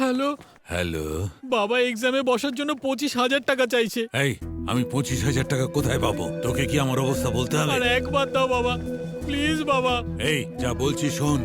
Hello hello. বাবা, এক্সামে বসার জন্য 25,000 টাকা চাইছে। এই, আমি 25,000 টাকা কোথায় পাবো? তোকে কি আমার অবস্থা বলতে হবে? আর একবার দাও বাবা, প্লিজ বাবা। এই, যা বলছি শোন,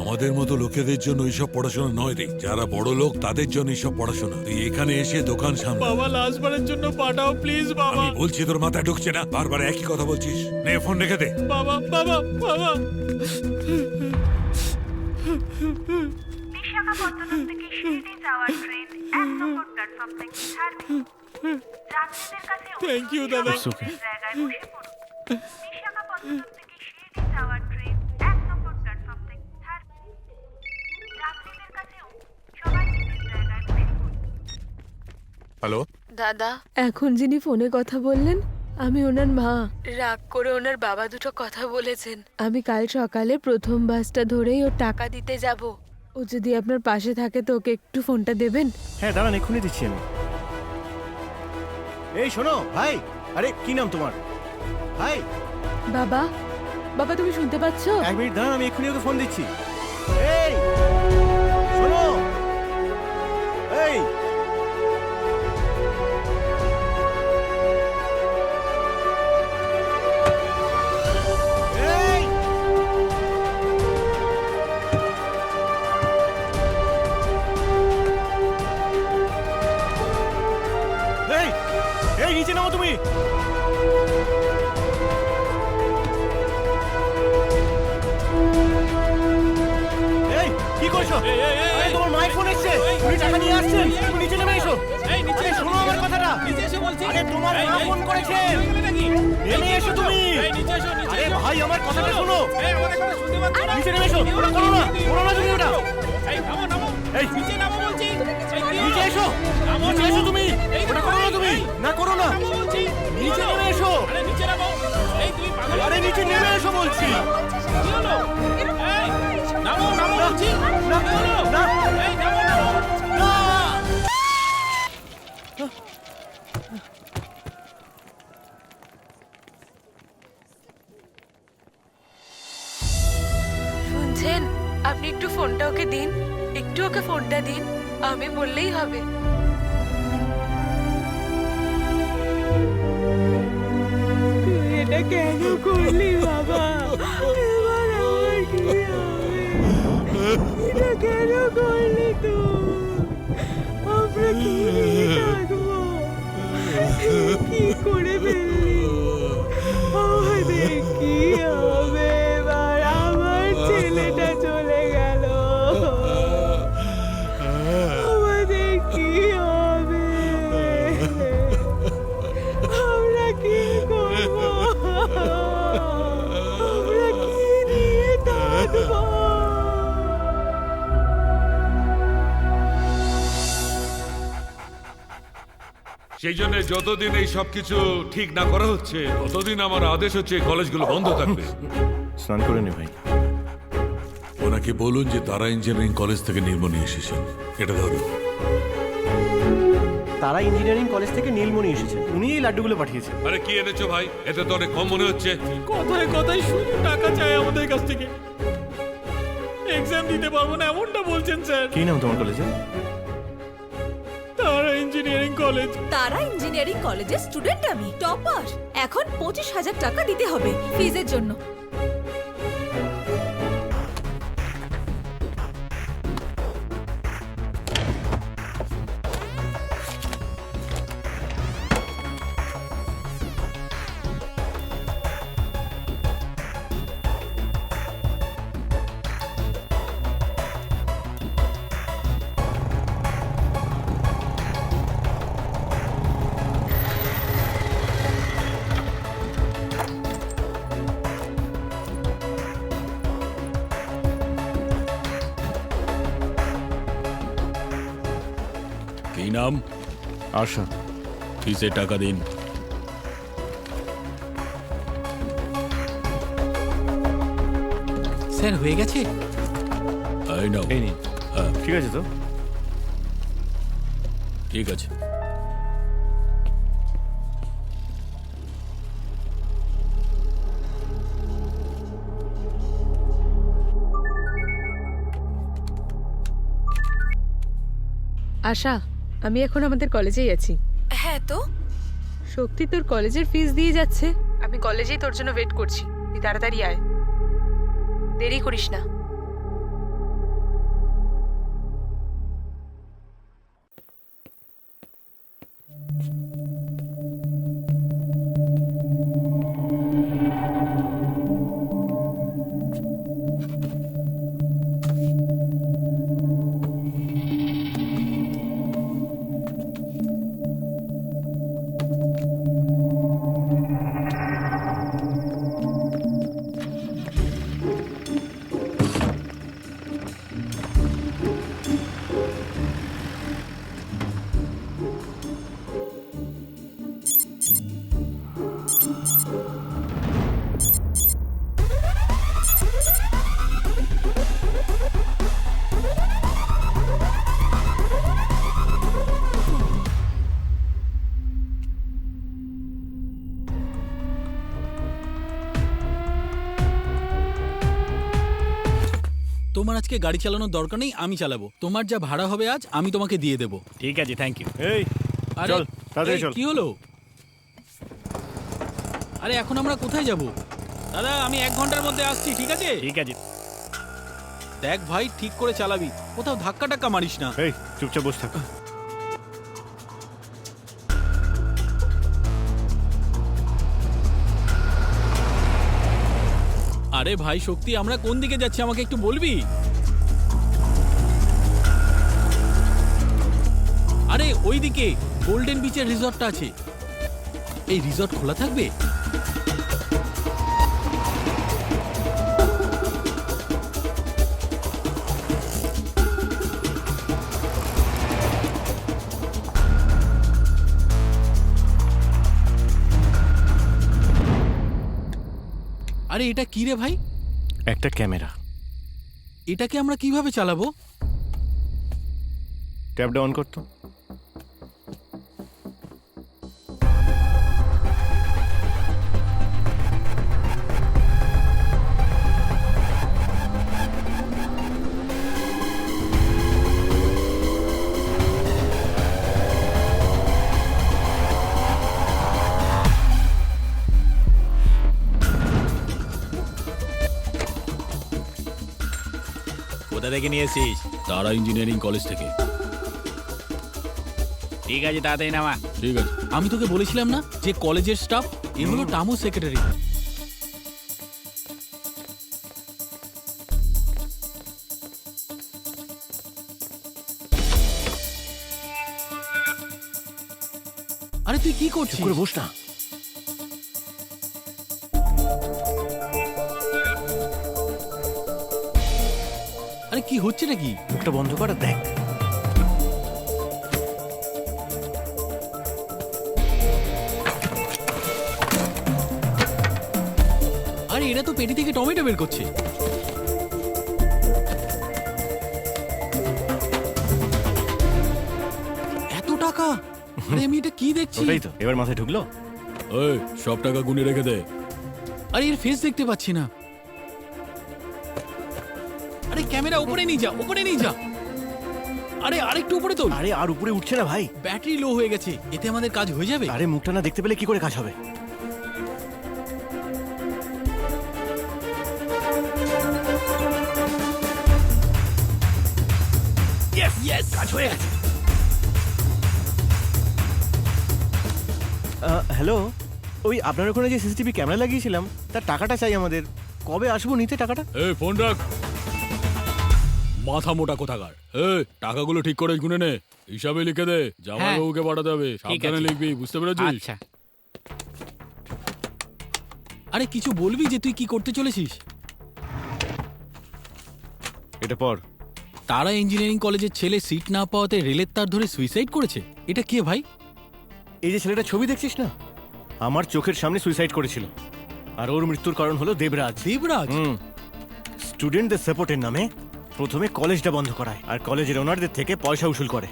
আমাদের মতো লোকেদের জন্য এইসব পড়াশোনা নয় রে। যারা বড় লোক তাদের জন্য এইসব পড়াশোনা। তুই এখানে এসে দোকান সামলা। বাবা লাস্টবারের জন্য পাঠাও প্লিজ বাবা। আমি বলছি তোর মাথায় ঢুকছে না? বারবার একই কথা বলছিস। নে ফোন রেখে দে। বাবা বাবা বাবা। বিশাখাপত্তনম থেকে শিরডি যাওয়ার ট্রেন 1 নম্বর প্ল্যাটফর্ম থেকে ছাড়বে। যাত্রীদের কাছে Thank you, দাদা। জায়গায় বসে পড়ুন। বিশাখাপত্তনম থেকে শিরডি যাওয়ার ট্রেন 1 নম্বর প্ল্যাটফর্ম থেকে ছাড়বে। যাত্রীদের কাছে সবাই নিজের জায়গায় বসে পড়ুন। হ্যালো, দাদা, এখন যিনি ফোনে কথা বললেন আমি ওনার মা। রাগ করে ওনার বাবা দুটো কথা বলেছেন। আমি কাল সকালে প্রথম বাসটা ধরেই ওর টাকা দিতে যাব। ও যদি আপনার পাশে থাকে তো ওকে একটু ফোনটা দেবেন। হ্যাঁ দাঁড়ান, এক্ষুনি দিচ্ছি আমি। এই শোনো ভাই, আরে কি নাম তোমার? ভাই বাবা, বাবা তুমি শুনতে পাচ্ছ? 1 মিনিট দাঁড়ান, আমি এক্ষুনি ওকে ফোন দিচ্ছি। এই শোনো, এই এই! এই, এই নিচে নামো তুমি। এই কি করছো? আরে তোমার মায়ের ফোন এসেছে, তুমি টাকা নিয়ে আসছেন। তুমি নিচে নেমে এসো। আরে শোনো আমার কথাটা। আরে তোমার মা ফোন করেছে, নেমে এসো তুমি। আরে ভাই আমার কথাটা শোনো, নিচে নেমে এসো। ওটা করো না, করো না তুমি ওটা। এই নিচে এসো, নিচে এসো তুমি। ওটা করো না তুমি, না করো না। নিচে নেমে এসো। আরে নিচে নেমে এসো বলছি। না, না, না, না। শুনছেন? আপনি একটু ফোনটা ওকে দিন, একটু ওকে ফোনটা দিন। আমি বললেই হবে। তুই এটা কেন করলি বাবা? এবার আমার কি হবে? এটা কেন করলি তুই? আমরা কি থাকবো? কি করে ফেললি? আমাদের কি হবে এবার? আমার ছেলেটা চলে গেল, আমাদের কি হবে? আমরা কি করবো? আমরা কি নিয়ে থাকবো? সেই জন্য যতদিন এই সবকিছু ঠিক না করা হচ্ছে ততদিন আমার আদেশ হচ্ছে এই কলেজগুলো বন্ধ থাকবে। স্নান করে নে ভাই। ওনাকে বলুন যে তারা ইঞ্জিনিয়ারিং কলেজ থেকে নীলমণি এসেছেন। এটা ধরো। তারা ইঞ্জিনিয়ারিং কলেজ থেকে নীলমণি এসেছেন, উনি এই লাড্ডুগুলো পাঠিয়েছেন। আরে কি এনেছো ভাই? এতে তো অনেক কম মনে হচ্ছে। কথায় কথায় শুধু টাকা চাই আমাদের কাছ থেকে। এক্সাম দিতে পারবো না এমনটা বলছেন স্যার। কি নাম তোমার কলেজে? তারা ইঞ্জিনিয়ারিং কলেজ। তারা ইঞ্জিনিয়ারিং কলেজের স্টুডেন্ট, আমি টপার। এখন 25,000 টাকা দিতে হবে ফিজের জন্য। কি নাম? আশা। ফিসে টাকা দিন। স্যার হয়ে গেছে? এই নাও। এই নিন। ঠিক আছে তো? ঠিক আছে। আশা, আমি এখন আমাদের কলেজেই আছি। হ্যাঁ তো শক্তি তোর কলেজের ফিস দিয়ে যাচ্ছে। আমি কলেজেই তোর জন্য ওয়েট করছি, তুই তাড়াতাড়ি আয়, দেরি করিস না। তোমার আজকে গাড়ি চালানোর দরকার নেই, আমি চালাবো। তোমার যা ভাড়া হবে আজ আমি তোমাকে দিয়ে দেবো। ঠিক আছে, থ্যাংক ইউ। এই আরে চল, তাড়াতাড়ি এই, চল। কি হলো? আরে এখন আমরা কোথায় যাব? দাদা আমি 1 ঘন্টার মধ্যে আসছি, ঠিক আছে? ঠিক আছে। দেখ ভাই, ঠিক করে চালাবি, কোথাও ধাক্কা টাক্কা মারিস না। এই চুপচাপ বস থাক। আরে ভাই শক্তি, আমরা কোন দিকে যাচ্ছি আমাকে একটু বলবি? আরে ওইদিকে গোল্ডেন বিচের রিসর্টটা আছে। এই রিসর্ট খোলা থাকবে? আরে এটা কি রে ভাই? একটা ক্যামেরা। এটাকে আমরা কিভাবে চালাবো? ট্যাবটা অন করতো। কোথা থেকে নিয়েছিস? তারা ইঞ্জিনিয়ারিং কলেজ থেকে। ঠিক আছে, তাড়াতাড়ি নামা। ঠিক আছে। আমি তোকে বলেছিলাম না যে কলেজের স্টাফ, এ হলো টামু সেক্রেটারি। আরে তুই কি করছিস? করে বস না। আরে কি হচ্ছে নাকি? মুখটা বন্ধ কর আর দেখ। আরে এরা তো পেটি থেকে টমেটো বের করছে। এত টাকা! আরে আমি এটা কি দেখছি? ওটাই তো, এবার মাথায় ঢুকলো। এই সব টাকা গুনে রেখে দে। আরে এর ফেস দেখতে পাচ্ছি না। আরে ক্যামেরা উপরে নিয়ে যা, উপরে নিয়ে যা। আরে আরেকটু উপরে তোল। আরে আর উপরে উঠছে না ভাই। ব্যাটারি লো হয়ে গেছে, এতে আমাদের কাজ হয়ে যাবে। আরে মুখটা না দেখতে পেলে কি করে কাজ হবে? ইয়েস, কাজ হয়ে গেছে। হ্যালো, ওই আপনার ওখানে যে সিসিটিভি ক্যামেরা লাগিয়েছিলাম তার টাকাটা চাই আমাদের। কবে আসবো নিতে টাকাটা? এই ফোন রাখ। মাথা মোটা কোথাকার। টাকাগুলো ঠিক করে গুনে নে, হিসাবে লিখে দে। জামাইবাবুকে পাঠাতে হবে, সাবধানে লিখবি, বুঝতে পেরেছিস? আচ্ছা। আরে কিছু বলবি যে তুই কি করতে চলেছিস? এটা পর। তারা ইঞ্জিনিয়ারিং কলেজের ছেলে সিট না পাওয়াতে রেলের তার ধরে সুইসাইড করেছে। এটা কে ভাই? এই যে ছেলেটা ছবি দেখছিস না, আমার চোখের সামনে সুইসাইড করেছিল। আর ওর মৃত্যুর কারণ হলো দেবরাজ। দেবরাজ? স্টুডেন্টদের সাপোর্টের নামে প্রথমে কলেজটা বন্ধ করায় আর কলেজের ওনারদের থেকে পয়সা উসুল করে।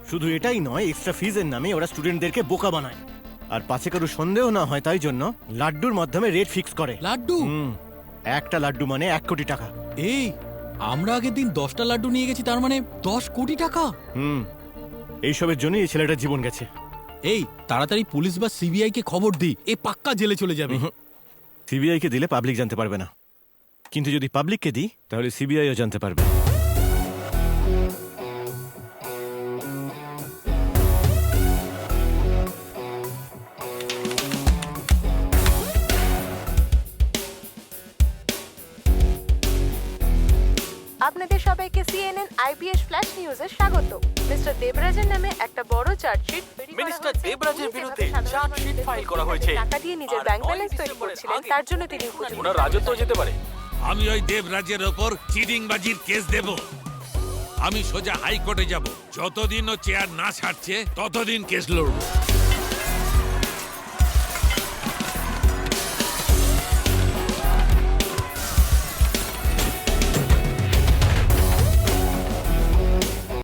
শুধু এটাই নয়, এক্সট্রা ফিজের নামে ওরা স্টুডেন্টদেরকে বোকা বানায়। আর পাছে কারো সন্দেহ না হয় তাই জন্য লাড্ডুর মাধ্যমে রেট ফিক্স করে। লাড্ডু? একটা লাড্ডু মানে 1 কোটি টাকা। এই আমরা আগের দিন 10টা লাড্ডু নিয়ে গেছি, তার মানে 10 কোটি টাকা। এইসবের জন্যই এই ছেলেটার জীবন গেছে। এই তাড়াতাড়ি পুলিশ বা সিবিআই কে খবর দি, এ পাক্কা জেলে চলে যাবে। সিবিআই কে দিলে পাবলিক জানতে পারবে না, কিন্তু যদি পাবলিককে দিই তাহলে সিবিআইও জানতে পারবে। আপনাদের সবাইকে সিএনএন আইবিএস ফ্ল্যাশ নিউজে স্বাগত। মিস্টার দেবরাজের নামে একটা বড় চার্জশিট মিনিস্টার দেবরাজের বিরুদ্ধে চার্জশিট ফাইল করা হয়েছে। টাকা দিয়ে নিজের ব্যাংক ব্যালেন্স তৈরি করছিলেন, তার জন্য তিনি উপযুক্ত। ওনার রাজত্ব যেতে পারে। আমি ওই দেবরাজের ওপর চিটিংবাজির কেস দেব। আমি সোজা হাইকোর্টে যাব। যতদিন ও চেয়ার না ছাড়ছে ততদিন কেস লড়ব।